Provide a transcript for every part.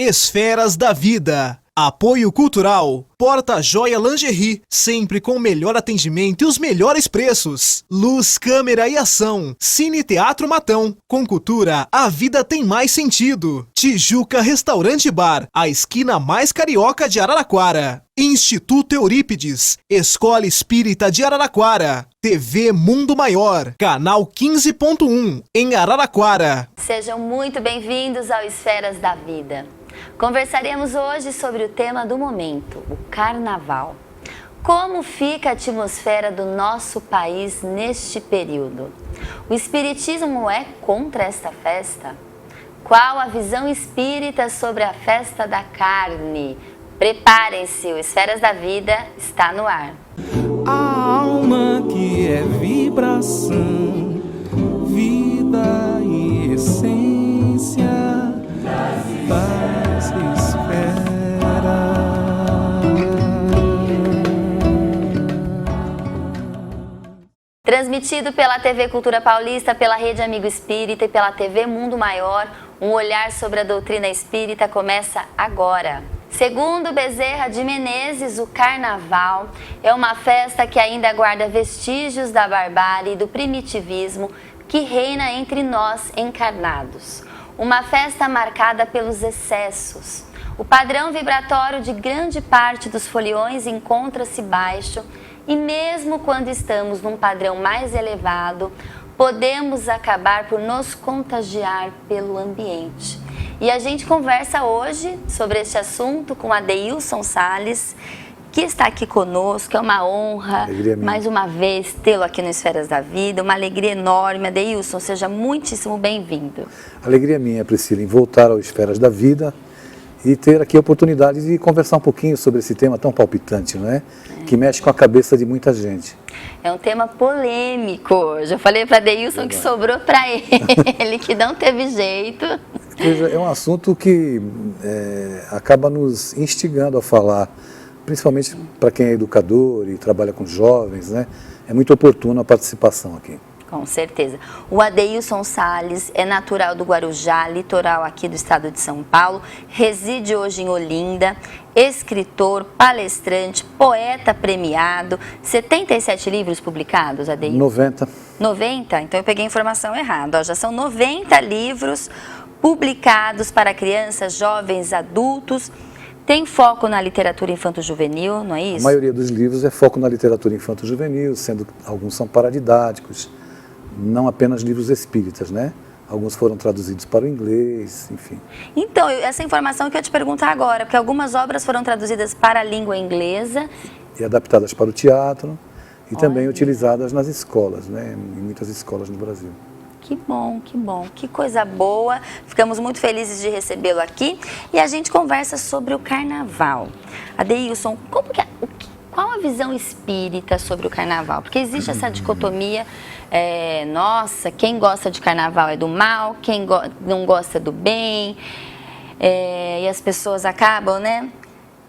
Esferas da Vida. Apoio Cultural. Porta Joia Lingerie, sempre com o melhor atendimento e os melhores preços. Luz, câmera e ação. Cine Teatro Matão. Com cultura, a vida tem mais sentido. Tijuca Restaurante Bar, a esquina mais carioca de Araraquara. Instituto Eurípides, Escola Espírita de Araraquara. TV Mundo Maior, canal 15.1, em Araraquara. Sejam muito bem-vindos ao Esferas da Vida. Conversaremos hoje sobre o tema do momento, o Carnaval. Como fica a atmosfera do nosso país neste período? O Espiritismo é contra esta festa? Qual a visão espírita sobre a festa da carne? Preparem-se, o Esferas da Vida está no ar. A alma que é vibração, vida e essência das esferas. Transmitido pela TV Cultura Paulista, pela Rede Amigo Espírita e pela TV Mundo Maior, um olhar sobre a doutrina espírita começa agora. Segundo Bezerra de Menezes, o Carnaval é uma festa que ainda guarda vestígios da barbárie e do primitivismo que reina entre nós encarnados. Uma festa marcada pelos excessos. O padrão vibratório de grande parte dos foliões encontra-se baixo e mesmo quando estamos num padrão mais elevado, podemos acabar por nos contagiar pelo ambiente. E a gente conversa hoje sobre este assunto com Adeilson Salles, que está aqui conosco. É uma honra, mais uma vez, tê-lo aqui no Esferas da Vida. Uma alegria enorme. Adeilson, seja muitíssimo bem-vindo. Alegria minha, Priscila, em voltar ao Esferas da Vida e ter aqui a oportunidade de conversar um pouquinho sobre esse tema tão palpitante, não é? Que mexe com a cabeça de muita gente. É um tema polêmico hoje. Eu falei para Adeilson que sobrou para ele, que não teve jeito. Veja, é um assunto que acaba nos instigando a falar, principalmente para quem é educador e trabalha com jovens, né? É muito oportuna a participação aqui. Com certeza. O Adeilson Salles é natural do Guarujá, litoral aqui do estado de São Paulo, reside hoje em Olinda, escritor, palestrante, poeta premiado, 77 livros publicados, Adeilson? 90. 90? Então eu peguei a informação errada. Já são 90 livros publicados para crianças, jovens, adultos. Tem foco na literatura infanto-juvenil, não é isso? A maioria dos livros é foco na literatura infanto-juvenil, sendo que alguns são paradidáticos, não apenas livros espíritas, né? Alguns foram traduzidos para o inglês, enfim. Então, essa informação que eu ia te perguntar agora, porque algumas obras foram traduzidas para a língua inglesa. E adaptadas para o teatro e também utilizadas nas escolas, né? Em muitas escolas no Brasil. Que bom, que coisa boa. Ficamos muito felizes de recebê-lo aqui. E a gente conversa sobre o Carnaval. Adeilson, qual a visão espírita sobre o Carnaval? Porque existe essa dicotomia, nossa, quem gosta de Carnaval é do mal, quem não gosta do bem, e as pessoas acabam, né?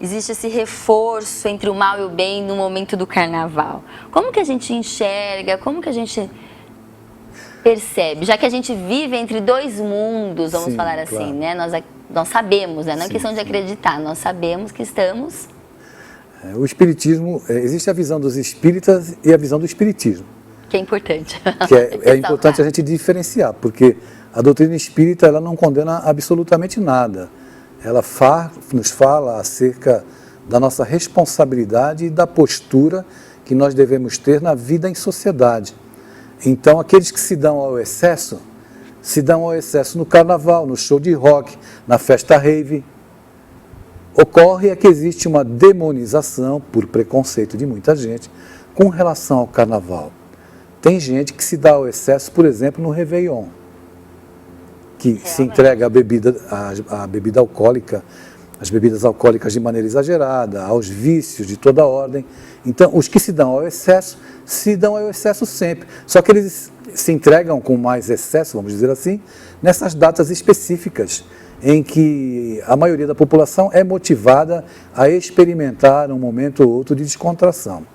Existe esse reforço entre o mal e o bem no momento do Carnaval. Como que a gente enxerga, como que a gente percebe? Já que a gente vive entre dois mundos, vamos falar assim, claro, né? Nós sabemos, né? Não é questão de acreditar, nós sabemos que estamos... O espiritismo, existe a visão dos espíritas e a visão do espiritismo. Que é importante. Que é importante a gente diferenciar, porque a doutrina espírita ela não condena absolutamente nada. Ela nos fala acerca da nossa responsabilidade e da postura que nós devemos ter na vida em sociedade. Então, aqueles que se dão ao excesso no carnaval, no show de rock, na festa rave. Ocorre é que existe uma demonização, por preconceito de muita gente, com relação ao carnaval. Tem gente que se dá ao excesso, por exemplo, no Réveillon, que se entrega a bebida alcoólica, as bebidas alcoólicas de maneira exagerada, aos vícios de toda ordem. Então, os que se dão ao excesso sempre. Só que eles se entregam com mais excesso, vamos dizer assim, nessas datas específicas, em que a maioria da população é motivada a experimentar um momento ou outro de descontração.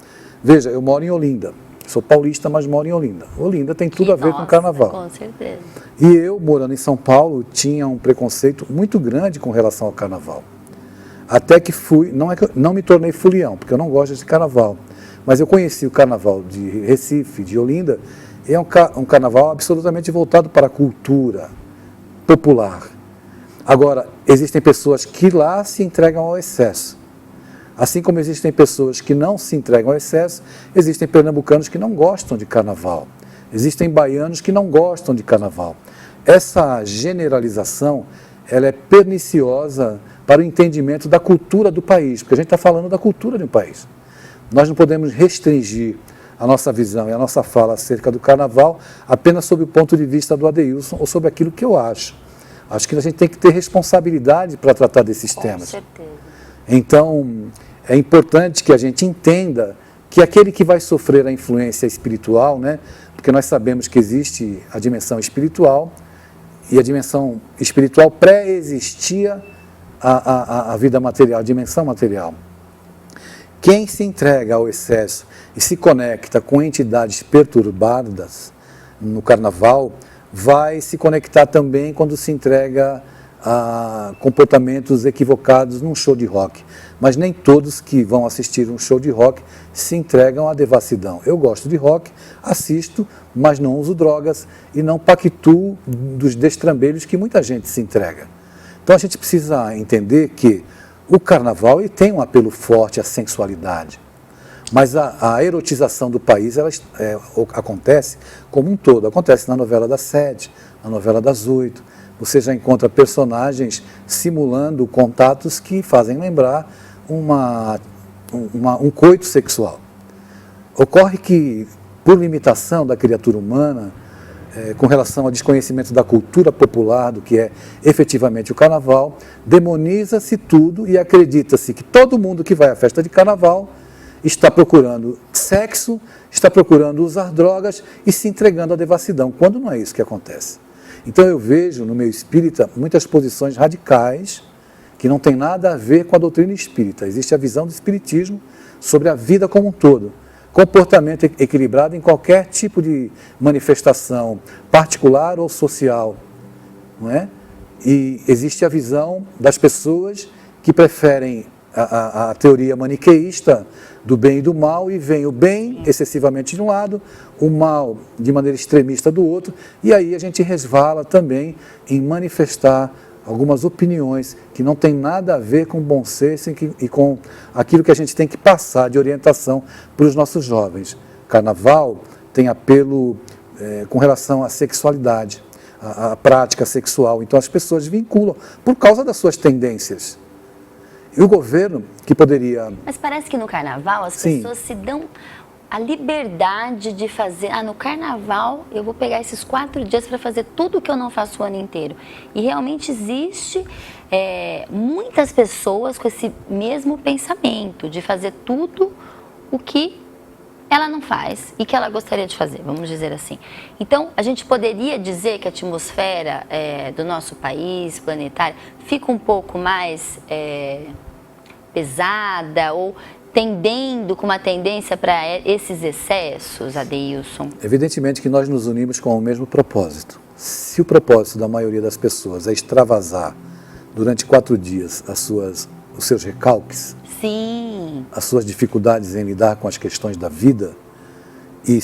Veja, eu moro em Olinda. Sou paulista, mas moro em Olinda. Olinda tem tudo a ver com Nossa, carnaval. Com certeza. E eu, morando em São Paulo, tinha um preconceito muito grande com relação ao carnaval. Até que não é que eu não me tornei fulião, porque eu não gosto de carnaval. Mas eu conheci o carnaval de Recife, de Olinda, e é um carnaval absolutamente voltado para a cultura popular. Agora, existem pessoas que lá se entregam ao excesso. Assim como existem pessoas que não se entregam ao excesso, existem pernambucanos que não gostam de carnaval. Existem baianos que não gostam de carnaval. Essa generalização, ela é perniciosa para o entendimento da cultura do país, porque a gente está falando da cultura de um país. Nós não podemos restringir a nossa visão e a nossa fala acerca do carnaval apenas sob o ponto de vista do Adeilson ou sobre aquilo que eu acho. Acho que a gente tem que ter responsabilidade para tratar desses temas. Com certeza. Então, é importante que a gente entenda que aquele que vai sofrer a influência espiritual, né, porque nós sabemos que existe a dimensão espiritual, e a dimensão espiritual pré-existia a vida material, a dimensão material. Quem se entrega ao excesso e se conecta com entidades perturbadas no carnaval, vai se conectar também quando se entrega a comportamentos equivocados num show de rock. Mas nem todos que vão assistir um show de rock se entregam à devassidão. Eu gosto de rock, assisto, mas não uso drogas e não pactuo dos destrambelhos que muita gente se entrega. Então a gente precisa entender que o carnaval ele tem um apelo forte à sensualidade, mas a erotização do país ela, acontece como um todo. Acontece na novela das 7, na novela das 8. Você já encontra personagens simulando contatos que fazem lembrar um coito sexual. Ocorre que, por limitação da criatura humana, com relação ao desconhecimento da cultura popular, do que é efetivamente o carnaval, demoniza-se tudo e acredita-se que todo mundo que vai à festa de carnaval está procurando sexo, está procurando usar drogas e se entregando à devassidão, quando não é isso que acontece. Então eu vejo no meio espírita muitas posições radicais que não tem nada a ver com a doutrina espírita. Existe a visão do espiritismo sobre a vida como um todo. Comportamento equilibrado em qualquer tipo de manifestação particular ou social. Não é? E existe a visão das pessoas que preferem a teoria maniqueísta do bem e do mal, e vem o bem excessivamente de um lado, o mal de maneira extremista do outro, e aí a gente resvala também em manifestar algumas opiniões que não tem nada a ver com bom senso e com aquilo que a gente tem que passar de orientação para os nossos jovens. Carnaval tem apelo com relação à sexualidade, à prática sexual, então as pessoas vinculam por causa das suas tendências. E o governo, que poderia... Mas parece que no carnaval as pessoas se dão a liberdade de fazer... no carnaval eu vou pegar esses 4 dias para fazer tudo que eu não faço o ano inteiro. E realmente existe muitas pessoas com esse mesmo pensamento de fazer tudo o que ela não faz e que ela gostaria de fazer, vamos dizer assim. Então, a gente poderia dizer que a atmosfera do nosso país, planetária, fica um pouco mais pesada ou tendendo com uma tendência para esses excessos, Adeilson? Evidentemente que nós nos unimos com o mesmo propósito. Se o propósito da maioria das pessoas é extravasar durante 4 dias os seus recalques, sim, as suas dificuldades em lidar com as questões da vida, e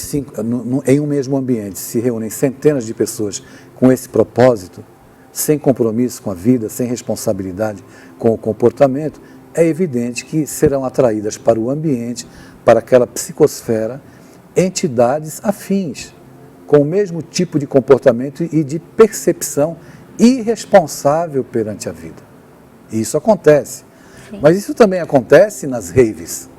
em um mesmo ambiente se reúnem centenas de pessoas com esse propósito, sem compromisso com a vida, sem responsabilidade com o comportamento, é evidente que serão atraídas para o ambiente, para aquela psicosfera, entidades afins, com o mesmo tipo de comportamento e de percepção irresponsável perante a vida. E isso acontece. Sim. Mas isso também acontece nas raves.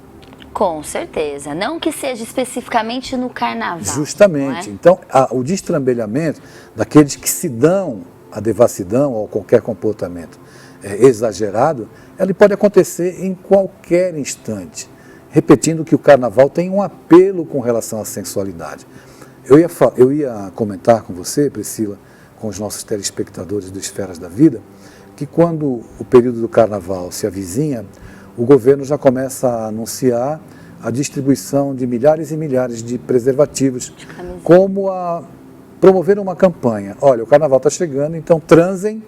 Com certeza. Não que seja especificamente no carnaval. Justamente. Então, o destrambelhamento daqueles que se dão à devassidão ou qualquer comportamento exagerado, ele pode acontecer em qualquer instante. Repetindo que o carnaval tem um apelo com relação à sensualidade. Eu ia comentar com você, Priscila, com os nossos telespectadores do Esferas da Vida, que quando o período do carnaval se avizinha, o governo já começa a anunciar a distribuição de milhares e milhares de preservativos, como a promover uma campanha. Olha, o carnaval está chegando, então transem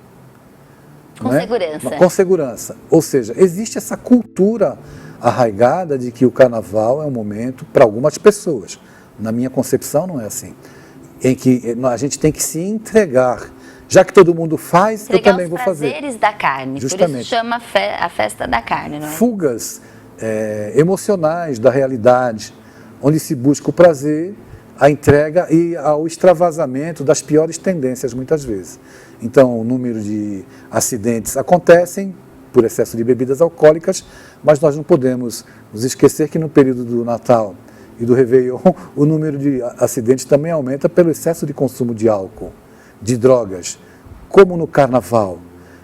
com segurança. Com segurança. Ou seja, existe essa cultura arraigada de que o carnaval é um momento para algumas pessoas. Na minha concepção não é assim. Em que a gente tem que se entregar. Já que todo mundo faz, entregar eu também vou fazer. Os prazeres da carne. Justamente. Por isso chama a festa da carne, não é? Fugas emocionais da realidade, onde se busca o prazer, a entrega e ao extravasamento das piores tendências, muitas vezes. Então, o número de acidentes acontecem por excesso de bebidas alcoólicas, mas nós não podemos nos esquecer que no período do Natal e do Réveillon, o número de acidentes também aumenta pelo excesso de consumo de álcool, de drogas, como no Carnaval.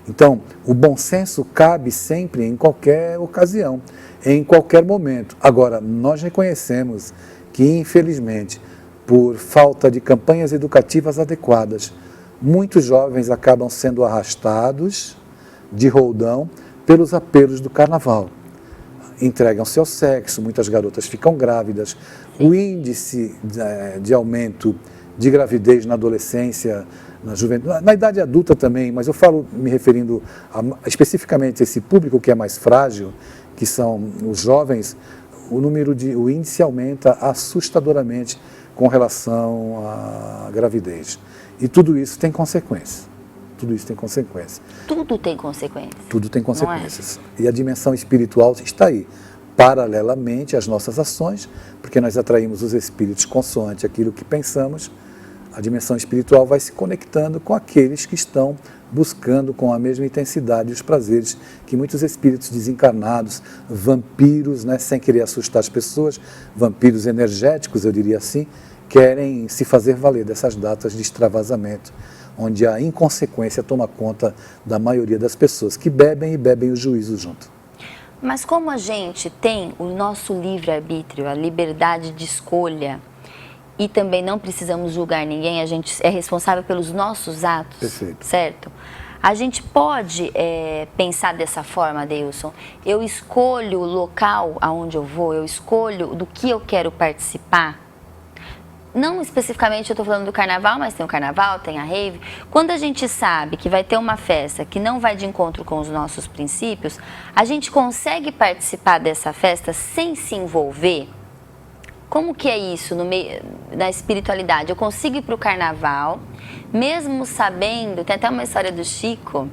Então, o bom senso cabe sempre em qualquer ocasião, em qualquer momento. Agora, nós reconhecemos que, infelizmente, por falta de campanhas educativas adequadas, muitos jovens acabam sendo arrastados de roldão pelos apelos do Carnaval. Entregam-se ao sexo, muitas garotas ficam grávidas. O índice de aumento de gravidez na adolescência, na juventude, na idade adulta também, mas eu falo me referindo especificamente a esse público que é mais frágil, que são os jovens, o índice aumenta assustadoramente com relação à gravidez. E tudo isso tem consequências. Tudo isso tem consequências. Tudo tem consequências. Tudo tem consequências. E a dimensão espiritual está aí, paralelamente às nossas ações, porque nós atraímos os espíritos consoante aquilo que pensamos. A dimensão espiritual vai se conectando com aqueles que estão buscando com a mesma intensidade os prazeres que muitos espíritos desencarnados, vampiros, né, sem querer assustar as pessoas, vampiros energéticos, eu diria assim, querem se fazer valer dessas datas de extravasamento, onde a inconsequência toma conta da maioria das pessoas que bebem e bebem o juízo junto. Mas como a gente tem o nosso livre-arbítrio, a liberdade de escolha, e também não precisamos julgar ninguém, a gente é responsável pelos nossos atos, Perfeito. Certo? A gente pode pensar dessa forma, Adeilson. Eu escolho o local aonde eu vou, eu escolho do que eu quero participar. Não especificamente eu estou falando do carnaval, mas tem o carnaval, tem a rave. Quando a gente sabe que vai ter uma festa que não vai de encontro com os nossos princípios, a gente consegue participar dessa festa sem se envolver? Como que é isso na espiritualidade? Eu consigo ir para o carnaval, mesmo sabendo, tem até uma história do Chico,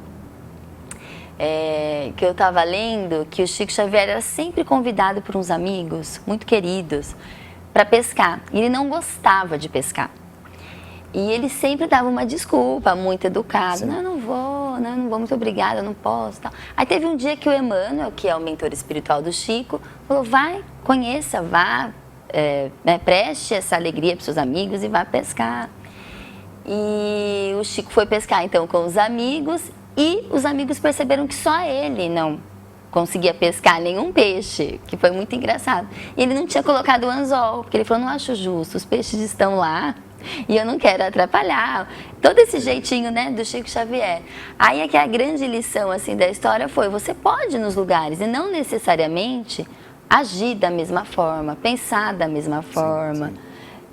que eu estava lendo, que o Chico Xavier era sempre convidado por uns amigos muito queridos para pescar. E ele não gostava de pescar. E ele sempre dava uma desculpa, muito educado. Não, eu não vou, muito obrigada, eu não posso. Tal. Aí teve um dia que o Emmanuel, que é o mentor espiritual do Chico, falou, vai, conheça, vá, preste essa alegria para os seus amigos e vá pescar. E o Chico foi pescar então com os amigos e os amigos perceberam que só ele não conseguia pescar nenhum peixe, que foi muito engraçado. E ele não tinha colocado o anzol, porque ele falou, não acho justo, os peixes estão lá e eu não quero atrapalhar. Todo esse jeitinho, né, do Chico Xavier. Aí é que a grande lição assim da história foi, você pode ir nos lugares e não necessariamente agir da mesma forma, pensar da mesma forma, sim.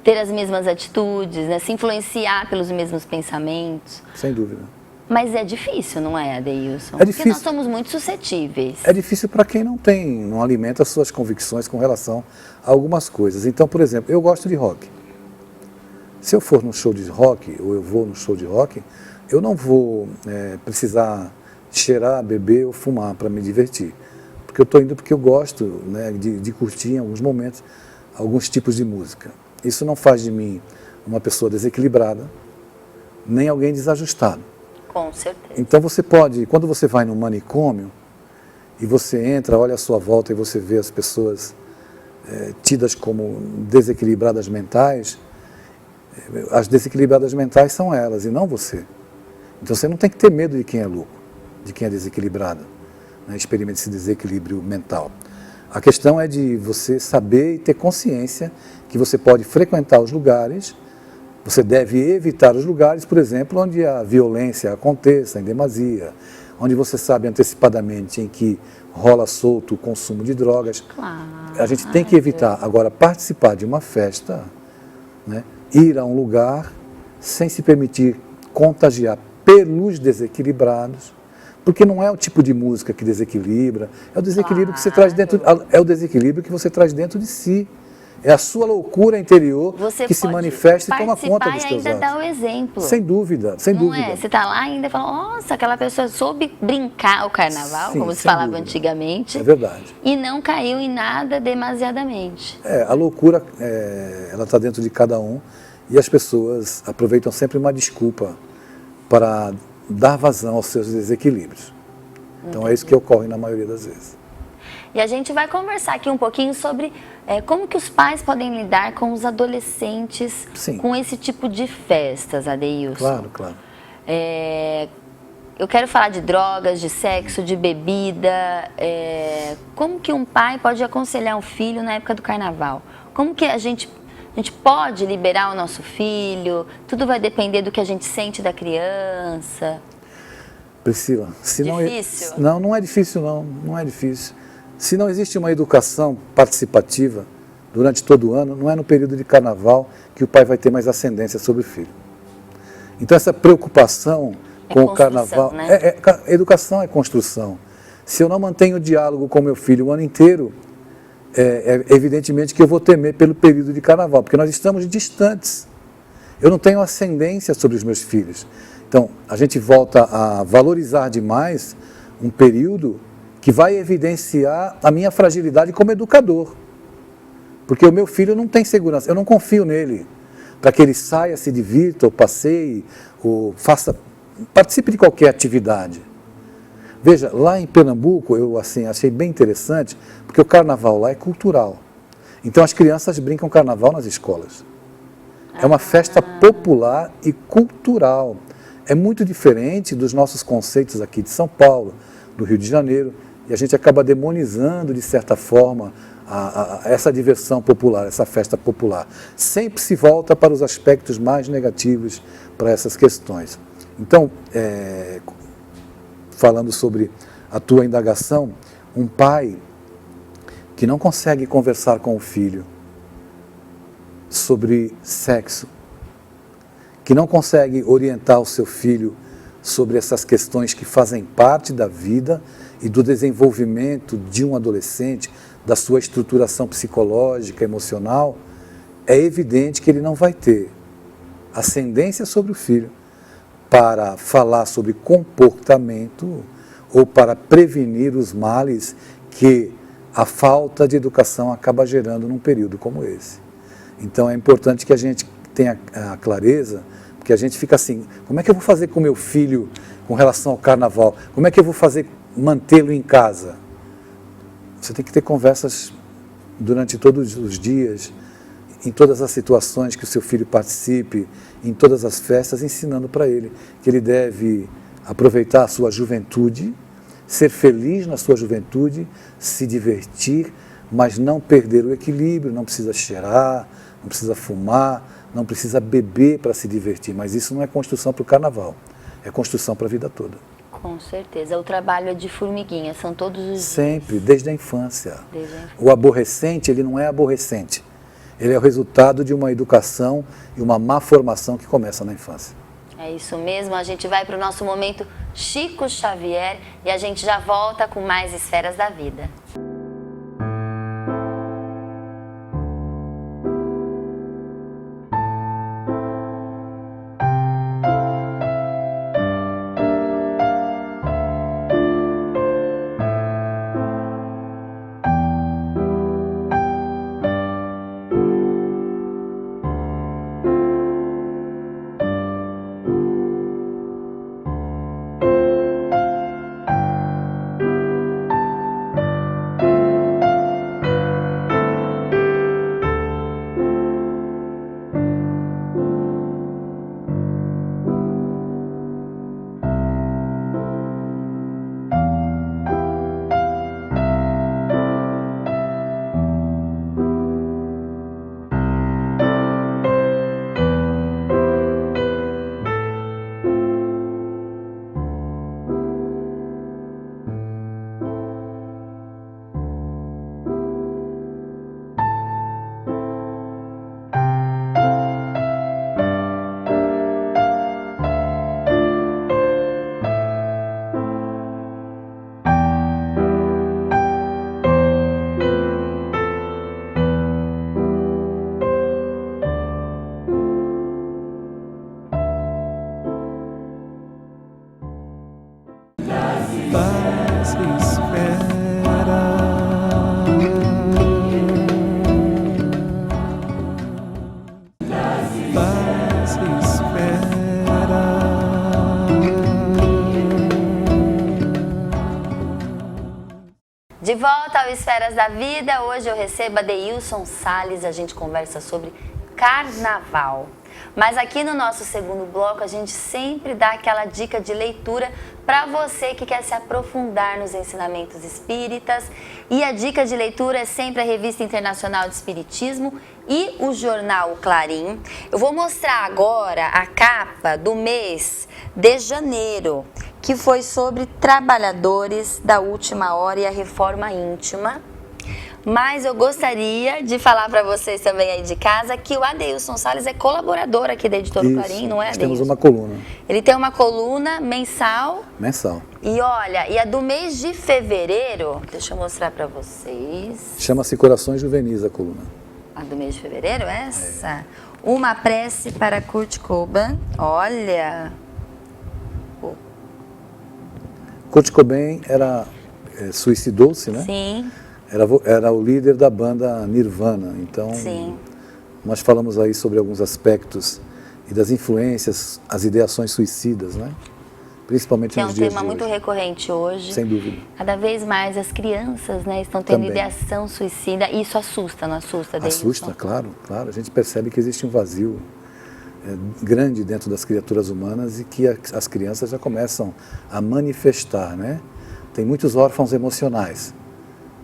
Ter as mesmas atitudes, né, se influenciar pelos mesmos pensamentos. Sem dúvida. Mas é difícil, não é, Adeilson? É difícil. Porque nós somos muito suscetíveis. É difícil para quem não alimenta as suas convicções com relação a algumas coisas. Então, por exemplo, eu gosto de rock. Se eu for num show de rock, ou eu vou num show de rock, eu não vou precisar cheirar, beber ou fumar para me divertir. Porque eu estou indo porque eu gosto, né, de curtir em alguns momentos alguns tipos de música. Isso não faz de mim uma pessoa desequilibrada, nem alguém desajustado. Com certeza. Então você pode, quando você vai no manicômio e você entra, olha à sua volta e você vê as pessoas tidas como desequilibradas mentais, as desequilibradas mentais são elas e não você. Então você não tem que ter medo de quem é louco, de quem é desequilibrado, né? Experimente esse desequilíbrio mental. A questão é de você saber e ter consciência que você pode frequentar os lugares Você deve evitar os lugares, por exemplo, onde a violência aconteça em demasia, onde você sabe antecipadamente em que rola solto o consumo de drogas. Claro. A gente tem que evitar. Agora, participar de uma festa, né, ir a um lugar sem se permitir contagiar pelos desequilibrados, porque não é o tipo de música que desequilibra, é o desequilíbrio que você traz dentro, é o desequilíbrio que você traz dentro de si. É a sua loucura interior Você que se pode manifesta e toma conta dos participar e teus ainda atos. dar o exemplo. Sem dúvida, sem Não dúvida. é? Você está lá e ainda fala, nossa, aquela pessoa soube brincar o carnaval, Sim, como se sem falava dúvida. antigamente, É verdade. e não caiu em nada demasiadamente. A loucura, ela está dentro de cada um e as pessoas aproveitam sempre uma desculpa para dar vazão aos seus desequilíbrios. Então é isso que ocorre na maioria das vezes. E a gente vai conversar aqui um pouquinho sobre como que os pais podem lidar com os adolescentes Sim. com esse tipo de festas, Adeilson. Claro, claro. Eu quero falar de drogas, de sexo, de bebida. Como que um pai pode aconselhar um filho na época do carnaval? Como que a gente pode liberar o nosso filho? Tudo vai depender do que a gente sente da criança. Priscila, se Difícil? Não é difícil não, não é difícil. Se não existe uma educação participativa durante todo o ano, não é no período de carnaval que o pai vai ter mais ascendência sobre o filho. Então essa preocupação com o carnaval, né? Educação é construção. Se eu não mantenho o diálogo com meu filho o ano inteiro, evidentemente que eu vou temer pelo período de carnaval, porque nós estamos distantes. Eu não tenho ascendência sobre os meus filhos. Então, a gente volta a valorizar demais um período que vai evidenciar a minha fragilidade como educador. Porque o meu filho não tem segurança, eu não confio nele para que ele saia, se divirta, ou passeie, ou participe de qualquer atividade. Veja, lá em Pernambuco, eu achei bem interessante, porque o carnaval lá é cultural. Então as crianças brincam carnaval nas escolas. É uma festa popular e cultural. É muito diferente dos nossos conceitos aqui de São Paulo, do Rio de Janeiro, e a gente acaba demonizando, de certa forma, essa diversão popular, essa festa popular. Sempre se volta para os aspectos mais negativos para essas questões. Então, falando sobre a tua indagação, um pai que não consegue conversar com o filho sobre sexo, que não consegue orientar o seu filho sobre essas questões que fazem parte da vida e do desenvolvimento de um adolescente, da sua estruturação psicológica, emocional, é evidente que ele não vai ter ascendência sobre o filho para falar sobre comportamento ou para prevenir os males que a falta de educação acaba gerando num período como esse. Então é importante que a gente tenha a clareza, porque a gente fica assim, como é que eu vou fazer com meu filho com relação ao carnaval? Como é que eu vou fazer mantê-lo em casa? Você tem que ter conversas durante todos os dias, em todas as situações que o seu filho participe, em todas as festas, ensinando para ele que ele deve aproveitar a sua juventude, ser feliz na sua juventude, se divertir, mas não perder o equilíbrio, não precisa cheirar, não precisa fumar, não precisa beber para se divertir, mas isso não é construção para o carnaval, é construção para a vida toda. Com certeza, o trabalho é de formiguinha, são todos os dias. Sempre, desde a infância. Desde a infância. O aborrecente, ele não é aborrecente, ele é o resultado de uma educação e uma má formação que começa na infância. É isso mesmo, a gente vai para o nosso momento Chico Xavier e a gente já volta com mais Esferas da Vida. De volta ao Esferas da Vida, hoje eu recebo a Deilson Salles, a gente conversa sobre carnaval. Mas aqui no nosso segundo bloco a gente sempre dá aquela dica de leitura para você que quer se aprofundar nos ensinamentos espíritas. E a dica de leitura é sempre a Revista Internacional de Espiritismo e o jornal Clarim. Eu vou mostrar agora a capa do mês de janeiro, que foi sobre trabalhadores da última hora e a reforma íntima. Mas eu gostaria de falar para vocês também aí de casa que o Adeilson Salles é colaborador aqui da Editora Clarim, não é, Adeilson? Temos uma coluna. Ele tem uma coluna mensal. Mensal. E olha, e a do mês de fevereiro, deixa eu mostrar para vocês. Chama-se Corações Juvenis a coluna. A do mês de fevereiro, essa? Uma prece para Kurt Cobain. Olha. Kurt Cobain suicidou-se, né? Sim. Era o líder da banda Nirvana, então Sim. nós falamos aí sobre alguns aspectos e das influências, as ideações suicidas, né? Principalmente Que é um nos dias tema de muito hoje. recorrente hoje. Sem dúvida. Cada vez mais as crianças, né, estão tendo Também. ideação suicida. E isso assusta, não assusta, Deilson? Assusta, claro. A gente percebe que existe um vazio grande dentro das criaturas humanas e que as crianças já começam a manifestar, né? Tem muitos órfãos emocionais.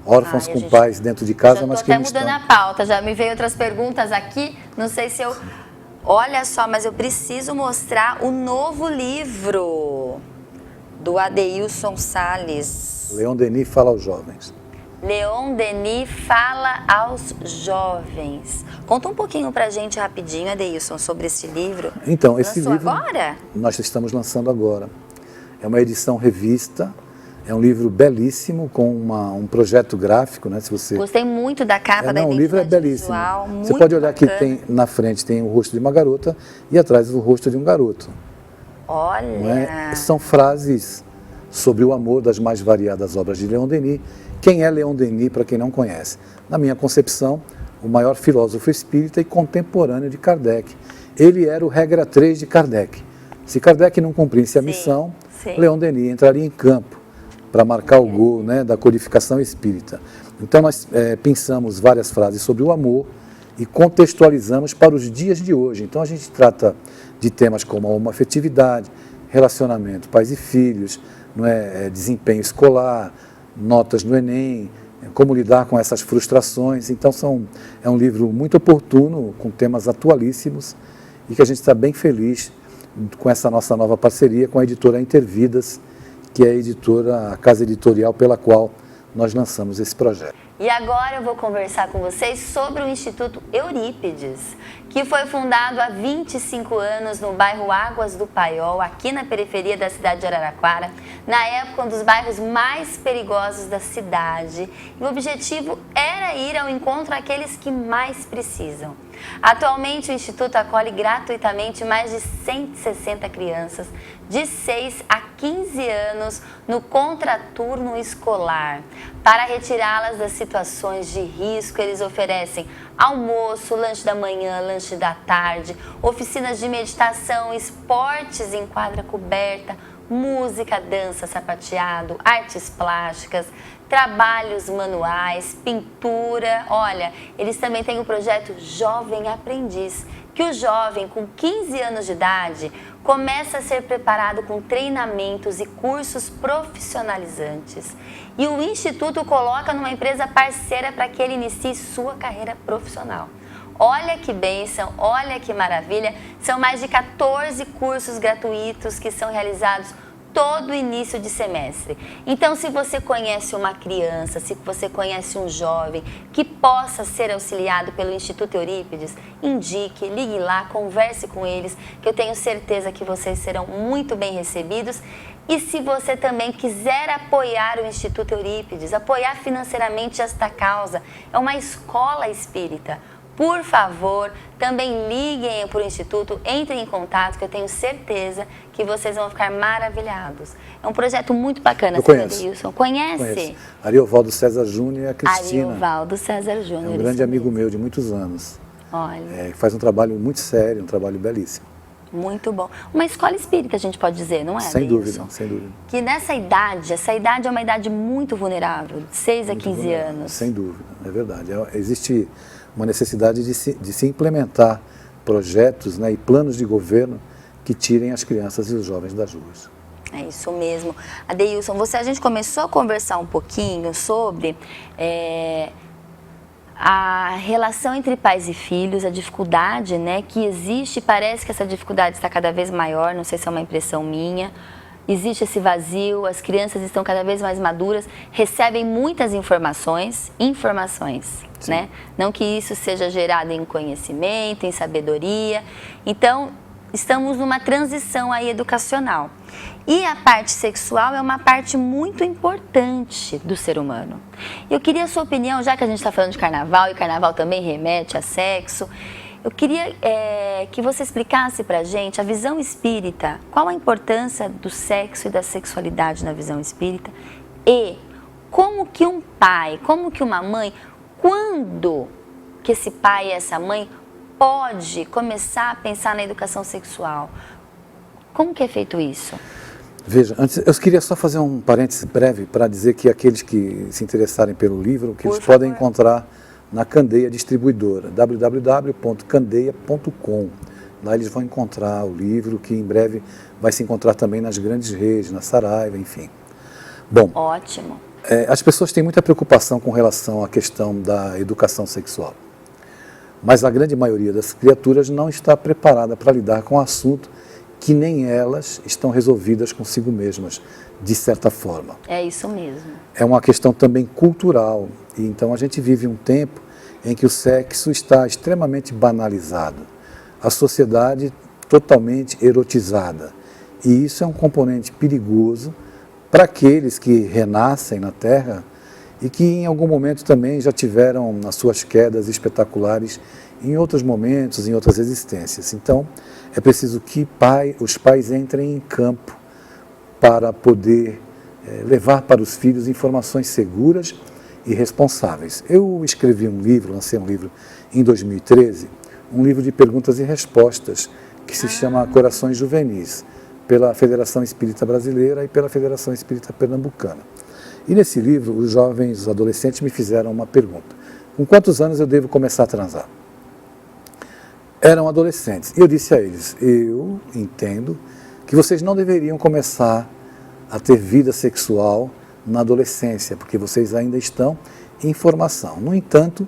Órfãos com pais dentro de casa, mas que não estão. Já estou até mudando a pauta, já me veio outras perguntas aqui, não sei se eu... Olha só, mas eu preciso mostrar o novo livro do Adeilson Salles. Leon Denis fala aos jovens. Leon Denis fala aos jovens. Conta um pouquinho pra gente rapidinho, Adeilson, sobre esse livro. Então, esse Lançou livro agora? Nós estamos lançando agora. É uma edição revista. É um livro belíssimo, com um projeto gráfico, né? Se você... Gostei muito da capa, da o identidade livro é belíssimo. visual, Você muito pode olhar bacana. que na frente tem o rosto de uma garota e atrás o rosto de um garoto. Olha! Não é? São frases sobre o amor das mais variadas obras de Leon Denis. Quem é Leon Denis, para quem não conhece? Na minha concepção, o maior filósofo espírita e contemporâneo de Kardec. Ele era o regra 3 de Kardec. Se Kardec não cumprisse a missão, Leon Denis entraria em campo para marcar o gol, né, da codificação espírita. Então nós pensamos várias frases sobre o amor e contextualizamos para os dias de hoje. Então a gente trata de temas como a homoafetividade, relacionamento, pais e filhos, não é, desempenho escolar, notas no Enem, como lidar com essas frustrações. Então é um livro muito oportuno, com temas atualíssimos e que a gente está bem feliz com essa nossa nova parceria com a editora Intervidas, que é a casa editorial pela qual nós lançamos esse projeto. E agora eu vou conversar com vocês sobre o Instituto Eurípides, que foi fundado há 25 anos no bairro Águas do Paiol, aqui na periferia da cidade de Araraquara, na época um dos bairros mais perigosos da cidade. E o objetivo era ir ao encontro àqueles que mais precisam. Atualmente o Instituto acolhe gratuitamente mais de 160 crianças de 6 a 15 anos no contraturno escolar. Para retirá-las das situações de risco, eles oferecem almoço, lanche da manhã, lanche da tarde, oficinas de meditação, esportes em quadra coberta, música, dança, sapateado, artes plásticas, trabalhos manuais, pintura. Olha, eles também têm o projeto Jovem Aprendiz, que o jovem com 15 anos de idade começa a ser preparado com treinamentos e cursos profissionalizantes. E o Instituto coloca numa empresa parceira para que ele inicie sua carreira profissional. Olha que bênção, olha que maravilha. São mais de 14 cursos gratuitos que são realizados todo início de semestre. Então, se você conhece uma criança, se você conhece um jovem que possa ser auxiliado pelo Instituto Eurípides, indique, ligue lá, converse com eles, que eu tenho certeza que vocês serão muito bem recebidos. E se você também quiser apoiar o Instituto Eurípides, apoiar financeiramente esta causa, é uma escola espírita. Por favor, também liguem para o Instituto, entrem em contato, que eu tenho certeza que vocês vão ficar maravilhados. É um projeto muito bacana, Adeilson. Conhece? Ariovaldo César Júnior e a Cristina. Ariovaldo César Júnior. É um grande amigo meu de muitos anos. Olha. Faz um trabalho muito sério, um trabalho belíssimo. Muito bom. Uma escola espírita, a gente pode dizer, não é? Sem dúvida, Adeilson? sem dúvida. Que nessa idade, essa idade é uma idade muito vulnerável, de 6 a 15 anos. Sem dúvida, é verdade. Existe uma necessidade de se implementar projetos, né, e planos de governo que tirem as crianças e os jovens das ruas. É isso mesmo. Adeilson, a gente começou a conversar um pouquinho sobre a relação entre pais e filhos, a dificuldade, né, que existe, parece que essa dificuldade está cada vez maior, não sei se é uma impressão minha. Existe esse vazio, as crianças estão cada vez mais maduras, recebem muitas informações, né? Não que isso seja gerado em conhecimento, em sabedoria. Então, estamos numa transição aí educacional. E a parte sexual é uma parte muito importante do ser humano. Eu queria a sua opinião, já que a gente está falando de carnaval, e carnaval também remete a sexo, eu queria que você explicasse para a gente a visão espírita, qual a importância do sexo e da sexualidade na visão espírita, e como que um pai, como que uma mãe, quando que esse pai e essa mãe pode começar a pensar na educação sexual. Como que é feito isso? Veja, antes eu queria só fazer um parêntese breve para dizer que aqueles que se interessarem pelo livro, que eles podem encontrar na Candeia Distribuidora, www.candeia.com. Lá eles vão encontrar o livro, que em breve vai se encontrar também nas grandes redes, na Saraiva, enfim. Bom, ótimo. As pessoas têm muita preocupação com relação à questão da educação sexual. Mas a grande maioria das criaturas não está preparada para lidar com o assunto, que nem elas estão resolvidas consigo mesmas, de certa forma. É isso mesmo. É uma questão também cultural, e então a gente vive um tempo em que o sexo está extremamente banalizado, a sociedade totalmente erotizada, e isso é um componente perigoso para aqueles que renascem na Terra e que em algum momento também já tiveram as suas quedas espetaculares em outros momentos, em outras existências. Então, é preciso que os pais entrem em campo para poder levar para os filhos informações seguras e responsáveis. Eu escrevi um livro, lancei um livro em 2013, um livro de perguntas e respostas, que se chama Corações Juvenis, pela Federação Espírita Brasileira e pela Federação Espírita Pernambucana. E nesse livro, os jovens, os adolescentes me fizeram uma pergunta: com quantos anos eu devo começar a transar? Eram adolescentes. E eu disse a eles: eu entendo que vocês não deveriam começar a ter vida sexual na adolescência, porque vocês ainda estão em formação. No entanto,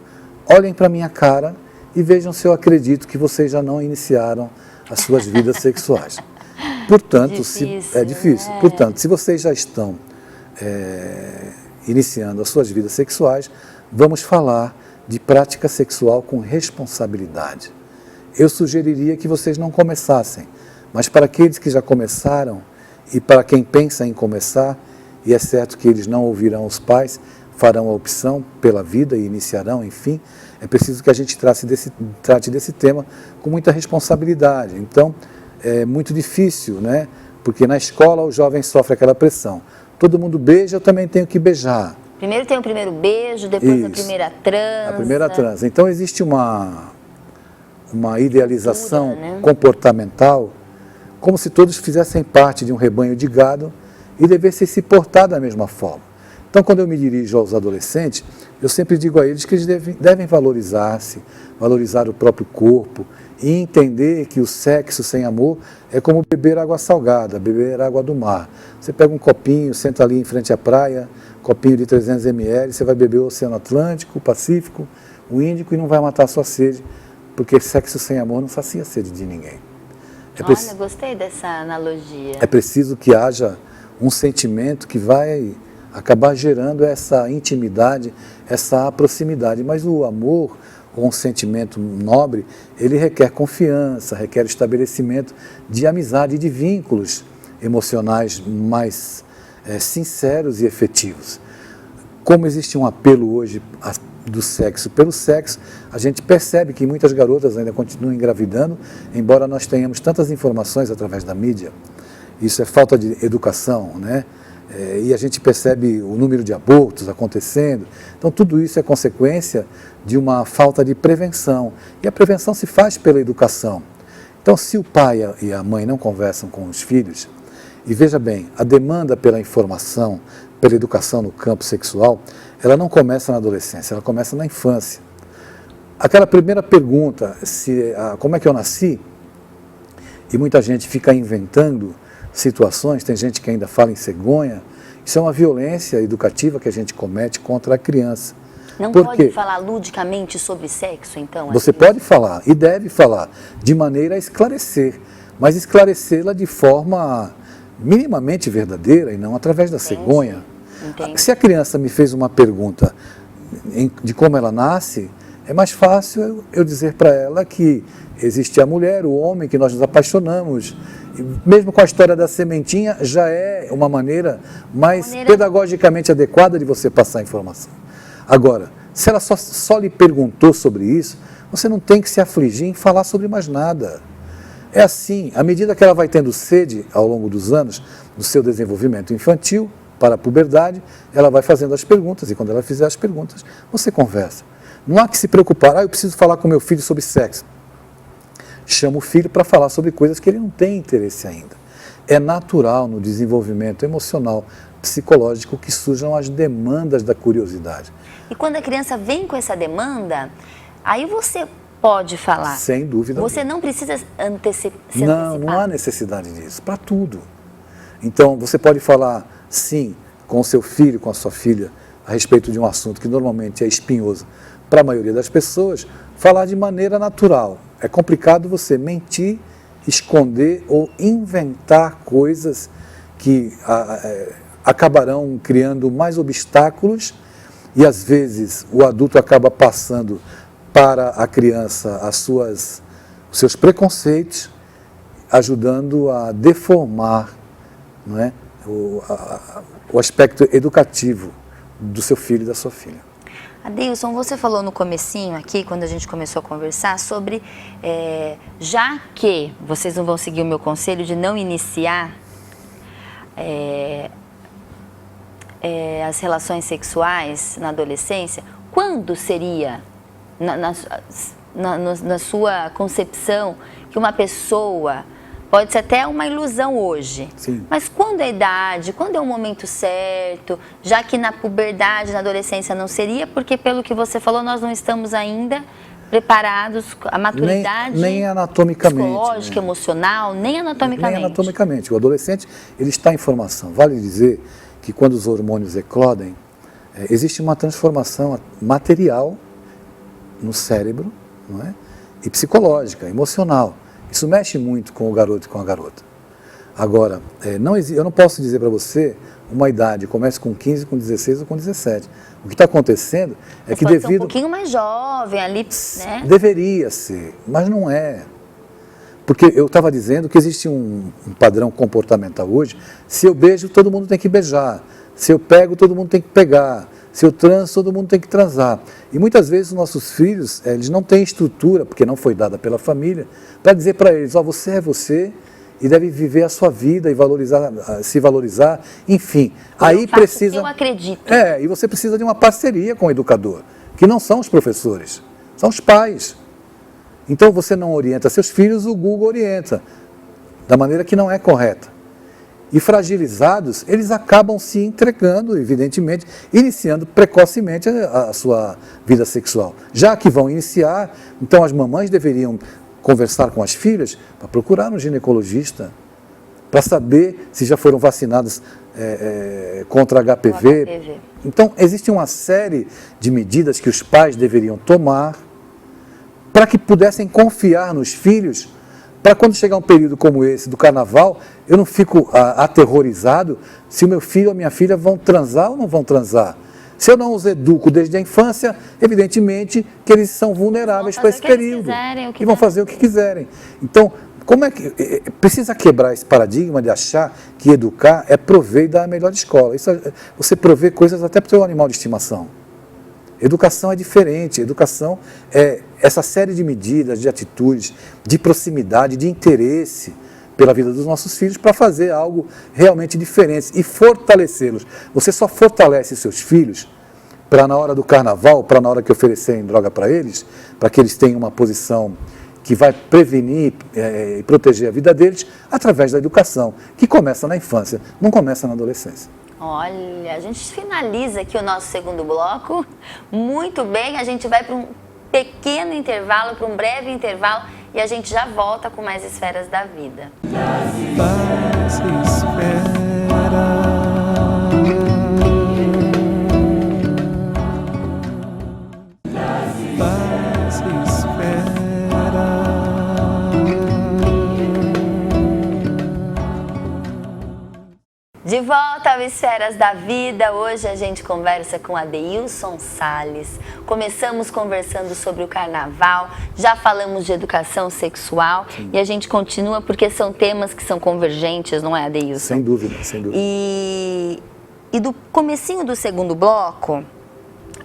olhem para a minha cara e vejam se eu acredito que vocês já não iniciaram as suas vidas sexuais. Portanto, é difícil. Portanto, se vocês já estão iniciando as suas vidas sexuais, vamos falar de prática sexual com responsabilidade. Eu sugeriria que vocês não começassem, mas para aqueles que já começaram e para quem pensa em começar, e é certo que eles não ouvirão os pais, farão a opção pela vida e iniciarão, enfim, é preciso que a gente trate desse tema com muita responsabilidade. Então, é muito difícil, né? Porque na escola o jovem sofre aquela pressão. Todo mundo beija, eu também tenho que beijar. Primeiro tem o primeiro beijo, depois a primeira transa. A primeira transa. Então existe uma idealização comportamental, como se todos fizessem parte de um rebanho de gado e devessem se portar da mesma forma. Então, quando eu me dirijo aos adolescentes, eu sempre digo a eles que eles devem valorizar-se, valorizar o próprio corpo e entender que o sexo sem amor é como beber água salgada, beber água do mar. Você pega um copinho, senta ali em frente à praia, copinho de 300 ml, você vai beber o Oceano Atlântico, o Pacífico, o Índico e não vai matar a sua sede, porque sexo sem amor não sacia a sede de ninguém. Olha, gostei dessa analogia. É preciso que haja um sentimento que vai acabar gerando essa intimidade, essa proximidade. Mas o amor, ou um sentimento nobre, ele requer confiança, requer estabelecimento de amizade e de vínculos emocionais mais sinceros e efetivos. Como existe um apelo hoje do sexo pelo sexo, a gente percebe que muitas garotas ainda continuam engravidando, embora nós tenhamos tantas informações através da mídia. Isso é falta de educação, né? E a gente percebe o número de abortos acontecendo. Então, tudo isso é consequência de uma falta de prevenção. E a prevenção se faz pela educação. Então, se o pai e a mãe não conversam com os filhos, e veja bem, a demanda pela informação, pela educação no campo sexual, ela não começa na adolescência, ela começa na infância. Aquela primeira pergunta, como é que eu nasci? E muita gente fica inventando situações, tem gente que ainda fala em cegonha. Isso é uma violência educativa que a gente comete contra a criança. Não pode falar ludicamente sobre sexo, então? Você pode falar e deve falar de maneira a esclarecer, mas esclarecê-la de forma minimamente verdadeira e não através da cegonha. Entendi. Se a criança me fez uma pergunta de como ela nasce, é mais fácil eu dizer para ela que existe a mulher, o homem, que nós nos apaixonamos. E mesmo com a história da sementinha, já é uma maneira mais pedagogicamente adequada de você passar a informação. Agora, se ela só lhe perguntou sobre isso, você não tem que se afligir em falar sobre mais nada. É assim, à medida que ela vai tendo sede ao longo dos anos, do seu desenvolvimento infantil, para a puberdade, ela vai fazendo as perguntas, e quando ela fizer as perguntas, você conversa. Não há que se preocupar, eu preciso falar com meu filho sobre sexo. Chama o filho para falar sobre coisas que ele não tem interesse ainda. É natural no desenvolvimento emocional, psicológico, que surjam as demandas da curiosidade. E quando a criança vem com essa demanda, aí você pode falar. Sem dúvida. Você não precisa se antecipar. Não há necessidade disso, para tudo. Então, você pode falar, sim, com o seu filho, com a sua filha, a respeito de um assunto que normalmente é espinhoso para a maioria das pessoas, falar de maneira natural. É complicado você mentir, esconder ou inventar coisas que acabarão criando mais obstáculos e, às vezes, o adulto acaba passando para a criança os seus preconceitos, ajudando a deformar, não é, o aspecto educativo do seu filho e da sua filha. Adeilson, você falou no comecinho aqui, quando a gente começou a conversar, sobre, já que vocês não vão seguir o meu conselho de não iniciar as relações sexuais na adolescência, quando seria, na sua concepção, que uma pessoa... Pode ser até uma ilusão hoje, sim, mas quando é a idade, quando é o momento certo, já que na puberdade, na adolescência não seria, porque pelo que você falou, nós não estamos ainda preparados, a maturidade nem anatomicamente, psicológica, emocional, nem anatomicamente. Nem anatomicamente. O adolescente, ele está em formação. Vale dizer que quando os hormônios eclodem, existe uma transformação material no cérebro, não é? E psicológica, emocional. Isso mexe muito com o garoto e com a garota. Agora, eu não posso dizer para você uma idade, comece com 15, com 16 ou com 17. O que está acontecendo é que devido... Ser um pouquinho mais jovem ali, né? Deveria ser, mas não é. Porque eu estava dizendo que existe um padrão comportamental hoje. Se eu beijo, todo mundo tem que beijar. Se eu pego, todo mundo tem que pegar. Se eu transo, todo mundo tem que transar. E muitas vezes os nossos filhos, eles não têm estrutura, porque não foi dada pela família, para dizer para eles, você é você e deve viver a sua vida e se valorizar, enfim. Aí precisa... Eu acredito. E você precisa de uma parceria com o educador, que não são os professores, são os pais. Então você não orienta seus filhos, o Google orienta, da maneira que não é correta. E fragilizados, eles acabam se entregando, evidentemente, iniciando precocemente a sua vida sexual. Já que vão iniciar, então as mamães deveriam conversar com as filhas para procurar um ginecologista, para saber se já foram vacinadas contra HPV. Então, existe uma série de medidas que os pais deveriam tomar para que pudessem confiar nos filhos, para quando chegar um período como esse do carnaval, eu não fico aterrorizado se o meu filho ou a minha filha vão transar ou não vão transar. Se eu não os educo desde a infância, evidentemente que eles são vulneráveis para esse período. E vão fazer o que quiserem. Então, como é que precisa quebrar esse paradigma de achar que educar é prover e dar a melhor escola? Isso, você prover coisas até para o seu animal de estimação. Educação é diferente. Educação é essa série de medidas, de atitudes, de proximidade, de interesse pela vida dos nossos filhos para fazer algo realmente diferente e fortalecê-los. Você só fortalece seus filhos para na hora do carnaval, para na hora que oferecerem droga para eles, para que eles tenham uma posição que vai prevenir e proteger a vida deles através da educação, que começa na infância, não começa na adolescência. Olha, a gente finaliza aqui o nosso segundo bloco. Muito bem, a gente vai para um pequeno intervalo, para um breve intervalo, e a gente já volta com mais Esferas da Vida. Das esferas. De volta ao Esferas da Vida, hoje a gente conversa com Adeilson Salles. Começamos conversando sobre o carnaval, já falamos de educação sexual. Sim. E a gente continua porque são temas que são convergentes, não é, Adeilson? Sem dúvida, sem dúvida. E do comecinho do segundo bloco,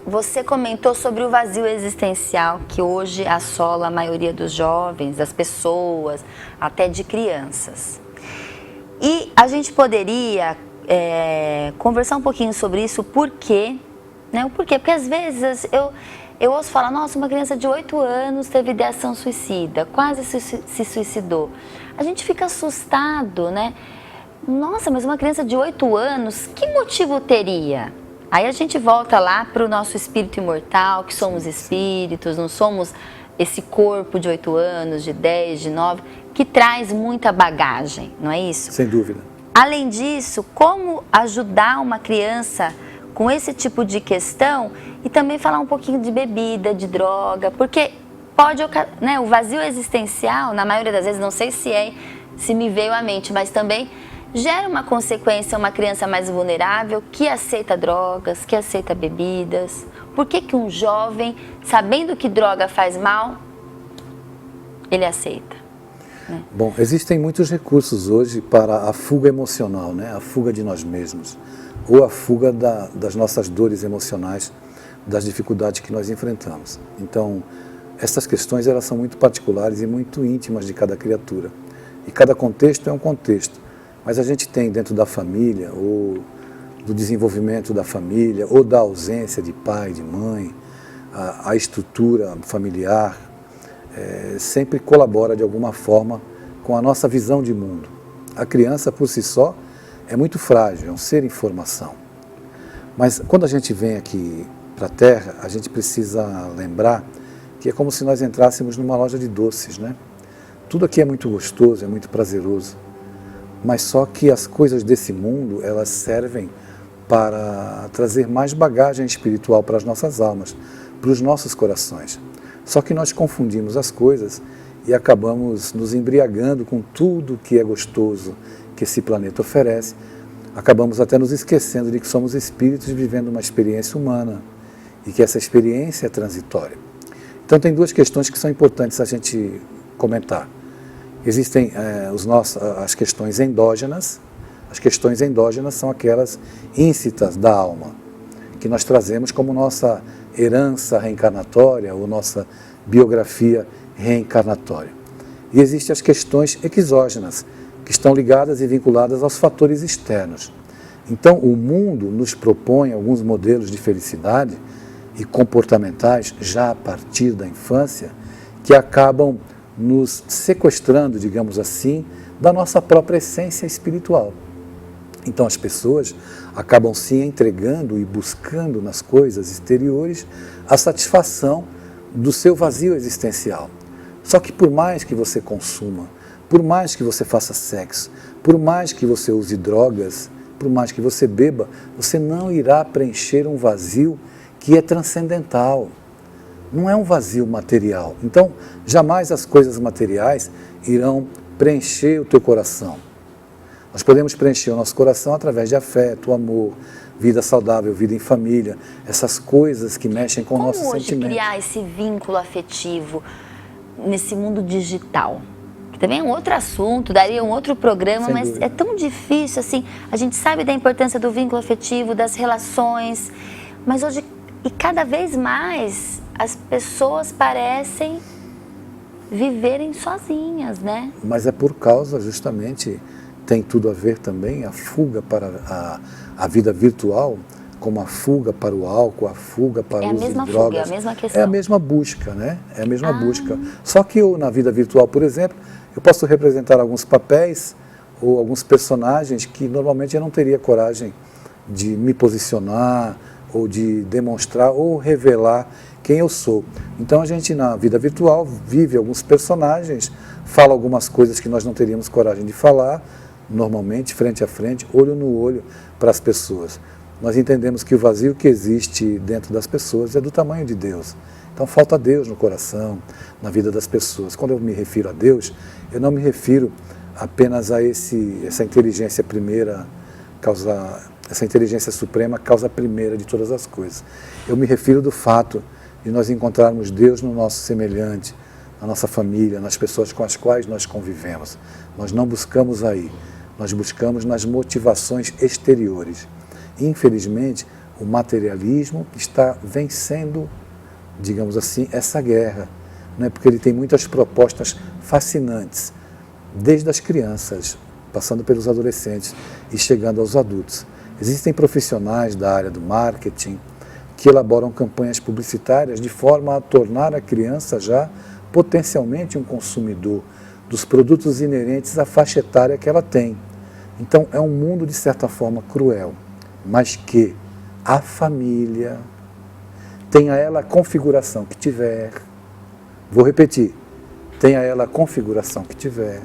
você comentou sobre o vazio existencial que hoje assola a maioria dos jovens, das pessoas, até de crianças. E a gente poderia conversar um pouquinho sobre isso, por quê? Né? O porquê? Porque às vezes eu ouço falar, nossa, uma criança de 8 anos teve ideação suicida, quase se suicidou. A gente fica assustado, né? Nossa, mas uma criança de 8 anos, que motivo teria? Aí a gente volta lá para o nosso espírito imortal, que somos espíritos, não somos esse corpo de 8 anos, de 10, de 9, que traz muita bagagem, não é isso? Sem dúvida. Além disso, como ajudar uma criança com esse tipo de questão e também falar um pouquinho de bebida, de droga, porque pode, né, o vazio existencial, na maioria das vezes, não sei se me veio à mente, mas também gera uma consequência, uma criança mais vulnerável que aceita drogas, que aceita bebidas. Por que um jovem, sabendo que droga faz mal, ele aceita? Né? Bom, existem muitos recursos hoje para a fuga emocional, né? A fuga de nós mesmos, ou a fuga das nossas dores emocionais, das dificuldades que nós enfrentamos. Então, essas questões elas são muito particulares e muito íntimas de cada criatura. E cada contexto é um contexto. Mas a gente tem dentro da família, ou do desenvolvimento da família, ou da ausência de pai, de mãe, a estrutura familiar, sempre colabora de alguma forma com a nossa visão de mundo. A criança, por si só, é muito frágil, é um ser em formação. Mas quando a gente vem aqui para a Terra, a gente precisa lembrar que é como se nós entrássemos numa loja de doces, né? Tudo aqui é muito gostoso, é muito prazeroso. Mas só que as coisas desse mundo, elas servem para trazer mais bagagem espiritual para as nossas almas, para os nossos corações. Só que nós confundimos as coisas e acabamos nos embriagando com tudo que é gostoso que esse planeta oferece. Acabamos até nos esquecendo de que somos espíritos vivendo uma experiência humana e que essa experiência é transitória. Então tem duas questões que são importantes a gente comentar. Existem as questões endógenas. As questões endógenas são aquelas íncitas da alma, que nós trazemos como nossa herança reencarnatória ou nossa biografia reencarnatória. E existem as questões exógenas, que estão ligadas e vinculadas aos fatores externos. Então, o mundo nos propõe alguns modelos de felicidade e comportamentais, já a partir da infância, que acabam nos sequestrando, digamos assim, da nossa própria essência espiritual. Então as pessoas acabam se entregando e buscando nas coisas exteriores a satisfação do seu vazio existencial. Só que por mais que você consuma, por mais que você faça sexo, por mais que você use drogas, por mais que você beba, você não irá preencher um vazio que é transcendental. Não é um vazio material. Então, jamais as coisas materiais irão preencher o teu coração. Nós podemos preencher o nosso coração através de afeto, amor, vida saudável, vida em família, essas coisas que mexem com o nosso sentimento. Como hoje criar esse vínculo afetivo nesse mundo digital? Que também é um outro assunto, daria um outro programa, Sem mas dúvida. É tão difícil, assim, a gente sabe da importância do vínculo afetivo, das relações, mas hoje, e cada vez mais, as pessoas parecem viverem sozinhas, né? Mas é por causa, justamente, tem tudo a ver também, a fuga para a vida virtual, como a fuga para o álcool, a fuga para o uso de drogas. Fuga, é a mesma questão. É a mesma busca, né? É a mesma busca. Só que eu, na vida virtual, por exemplo, eu posso representar alguns papéis ou alguns personagens que normalmente eu não teria coragem de me posicionar ou de demonstrar ou revelar quem eu sou. Então a gente, na vida virtual, vive alguns personagens, fala algumas coisas que nós não teríamos coragem de falar, normalmente, frente a frente, olho no olho para as pessoas. Nós entendemos que o vazio que existe dentro das pessoas é do tamanho de Deus. Então falta Deus no coração, na vida das pessoas. Quando eu me refiro a Deus, eu não me refiro apenas a essa inteligência primeira, essa inteligência suprema, causa primeira de todas as coisas. Eu me refiro do fato de nós encontrarmos Deus no nosso semelhante, na nossa família, nas pessoas com as quais nós convivemos. Nós não buscamos aí, nós buscamos nas motivações exteriores. Infelizmente, o materialismo está vencendo, digamos assim, essa guerra, né? Porque ele tem muitas propostas fascinantes, desde as crianças, passando pelos adolescentes e chegando aos adultos. Existem profissionais da área do marketing que elaboram campanhas publicitárias de forma a tornar a criança já potencialmente um consumidor dos produtos inerentes à faixa etária que ela tem. Então é um mundo de certa forma cruel, mas que a família, tenha ela a configuração que tiver, vou repetir, tenha ela a configuração que tiver,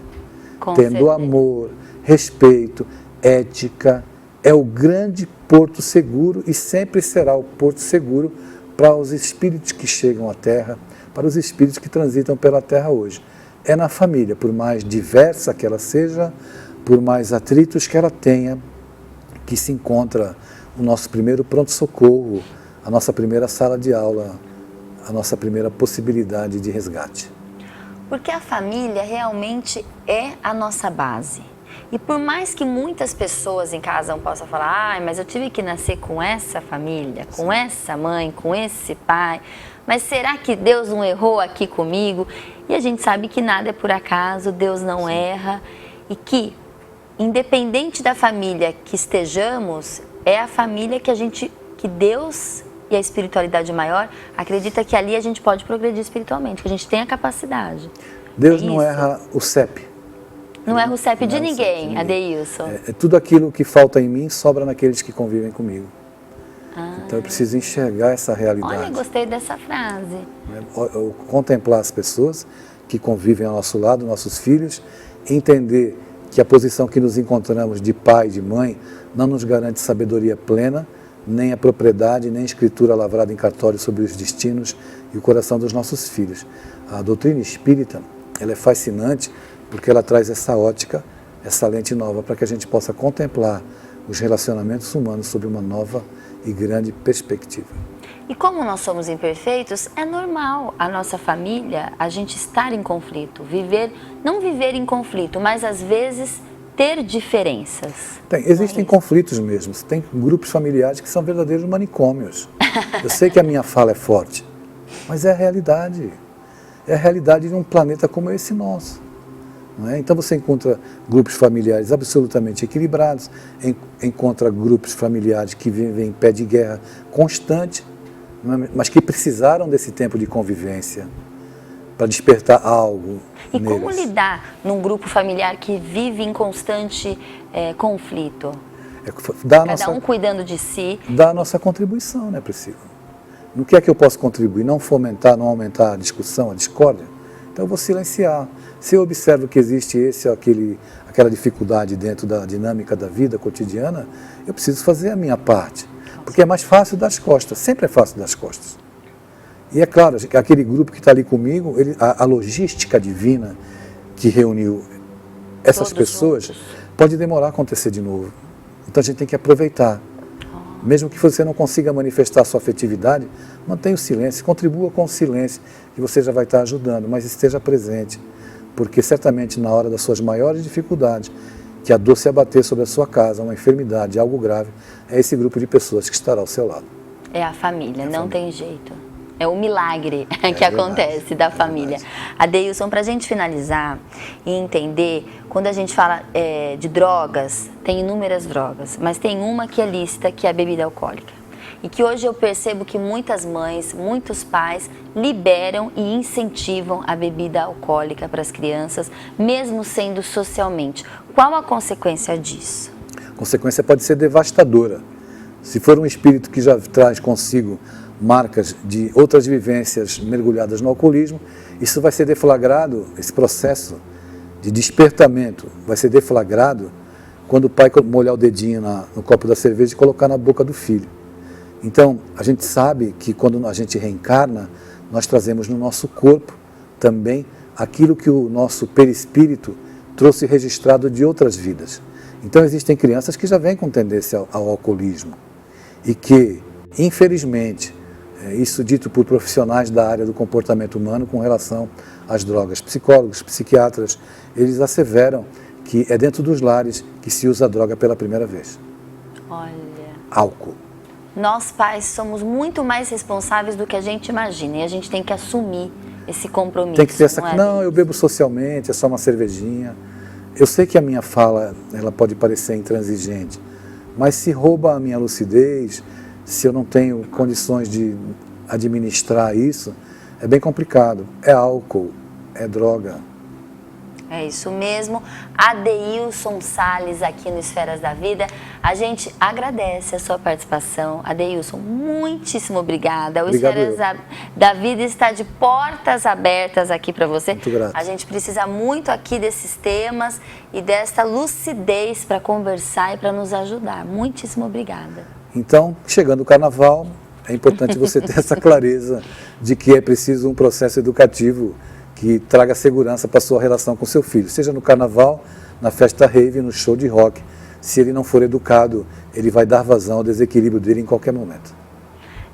tendo amor, respeito, ética, é o grande porto seguro e sempre será o porto seguro para os espíritos que chegam à Terra, para os espíritos que transitam pela Terra hoje. É na família, por mais diversa que ela seja, por mais atritos que ela tenha, que se encontra o nosso primeiro pronto-socorro, a nossa primeira sala de aula, a nossa primeira possibilidade de resgate. Porque a família realmente é a nossa base. E por mais que muitas pessoas em casa possam falar, mas eu tive que nascer com essa família, com essa mãe, com esse pai, mas será que Deus não errou aqui comigo? E a gente sabe que nada é por acaso, Deus não erra, e que, independente da família que estejamos, é a família que Deus e a espiritualidade maior acredita que ali a gente pode progredir espiritualmente, que a gente tem a capacidade. Deus não erra o CEP. Não erra o CEP de ninguém, Adeilson. É tudo aquilo que falta em mim sobra naqueles que convivem comigo. Então eu preciso enxergar essa realidade. Olha, gostei dessa frase. Contemplar as pessoas que convivem ao nosso lado, nossos filhos, entender que a posição que nos encontramos de pai, de mãe, não nos garante sabedoria plena, nem a propriedade, nem a escritura lavrada em cartório sobre os destinos e o coração dos nossos filhos. A doutrina espírita, ela é fascinante porque ela traz essa ótica, essa lente nova para que a gente possa contemplar os relacionamentos humanos sob uma nova e grande perspectiva. E como nós somos imperfeitos, é normal a nossa família, a gente estar em conflito, não viver em conflito, mas às vezes ter diferenças. Existem conflitos mesmo, tem grupos familiares que são verdadeiros manicômios. Eu sei que a minha fala é forte, mas é a realidade de um planeta como esse nosso. Não é? Então você encontra grupos familiares absolutamente equilibrados, encontra grupos familiares que vivem em pé de guerra constante, mas que precisaram desse tempo de convivência para despertar algo E neles. como lidar num grupo familiar que vive em constante conflito? Cada um cuidando de si. Dá a nossa contribuição, né, Priscila? No que é que eu posso contribuir? Não fomentar, não aumentar a discussão, a discórdia? Então eu vou silenciar. Se eu observo que existe aquela dificuldade dentro da dinâmica da vida cotidiana, eu preciso fazer a minha parte. Porque é mais fácil das costas, sempre é fácil das costas. E é claro, aquele grupo que está ali comigo, a logística divina que reuniu essas pessoas pode demorar a acontecer de novo. Então a gente tem que aproveitar. Mesmo que você não consiga manifestar sua afetividade, mantenha o silêncio, contribua com o silêncio, que você já vai estar ajudando, mas esteja presente. Porque certamente na hora das suas maiores dificuldades, que a dor se abater sobre a sua casa, uma enfermidade, algo grave, é esse grupo de pessoas que estará ao seu lado. É a família, não tem jeito. É o milagre que acontece da família. Adeilson, para a gente finalizar e entender, quando a gente fala de drogas, tem inúmeras drogas, mas tem uma que é lícita, que é a bebida alcoólica. e que hoje eu percebo que muitas mães, muitos pais liberam e incentivam a bebida alcoólica para as crianças, mesmo sendo socialmente. Qual a consequência disso? A consequência pode ser devastadora. Se for um espírito que já traz consigo marcas de outras vivências mergulhadas no alcoolismo, isso vai ser deflagrado, esse processo de despertamento vai ser deflagrado quando o pai molhar o dedinho no copo da cerveja e colocar na boca do filho. Então, a gente sabe que quando a gente reencarna, nós trazemos no nosso corpo também aquilo que o nosso perispírito trouxe registrado de outras vidas. Então, existem crianças que já vêm com tendência ao alcoolismo e que, infelizmente, isso dito por profissionais da área do comportamento humano com relação às drogas, psicólogos, psiquiatras, eles asseveram que é dentro dos lares que se usa a droga pela primeira vez. Olha. Álcool. Nós pais somos muito mais responsáveis do que a gente imagina e a gente tem que assumir esse compromisso. Tem que ter essa... Não, eu bebo socialmente, é só uma cervejinha. Eu sei que a minha fala ela pode parecer intransigente, mas se rouba a minha lucidez, se eu não tenho condições de administrar isso, é bem complicado. É álcool, é droga. É isso mesmo. Adeilson Salles aqui no Esferas da Vida. A gente agradece a sua participação. Adeilson, muitíssimo obrigada. O Esferas da Vida está de portas abertas aqui para você. Muito grato. A gente precisa muito aqui desses temas e desta lucidez para conversar e para nos ajudar. Muitíssimo obrigada. Então, chegando o carnaval, é importante você ter essa clareza de que é preciso um processo educativo que traga segurança para a sua relação com seu filho, seja no carnaval, na festa rave, no show de rock. Se ele não for educado, ele vai dar vazão ao desequilíbrio dele em qualquer momento.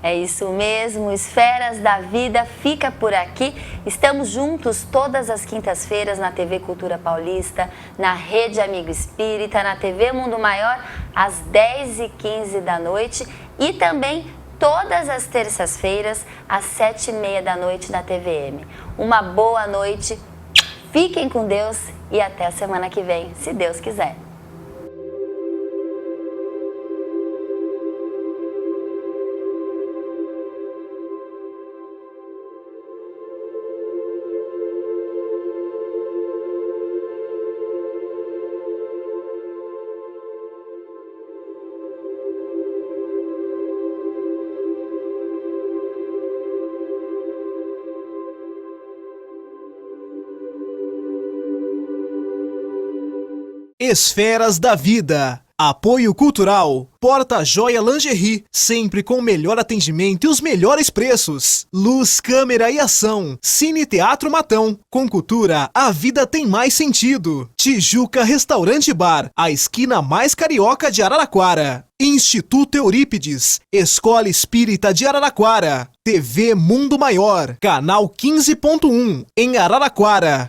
É isso mesmo, Esferas da Vida fica por aqui. Estamos juntos todas as quintas-feiras na TV Cultura Paulista, na Rede Amigo Espírita, na TV Mundo Maior, às 10h15 da noite e também todas as terças-feiras, às 7h30 da noite na TVM. Uma boa noite, fiquem com Deus e até a semana que vem, se Deus quiser. Esferas da Vida. Apoio Cultural. Porta Joia Lingerie, sempre com o melhor atendimento e os melhores preços. Luz, câmera e ação. Cine Teatro Matão. Com cultura, a vida tem mais sentido. Tijuca Restaurante e Bar, a esquina mais carioca de Araraquara. Instituto Eurípides, Escola Espírita de Araraquara. TV Mundo Maior, canal 15.1, em Araraquara.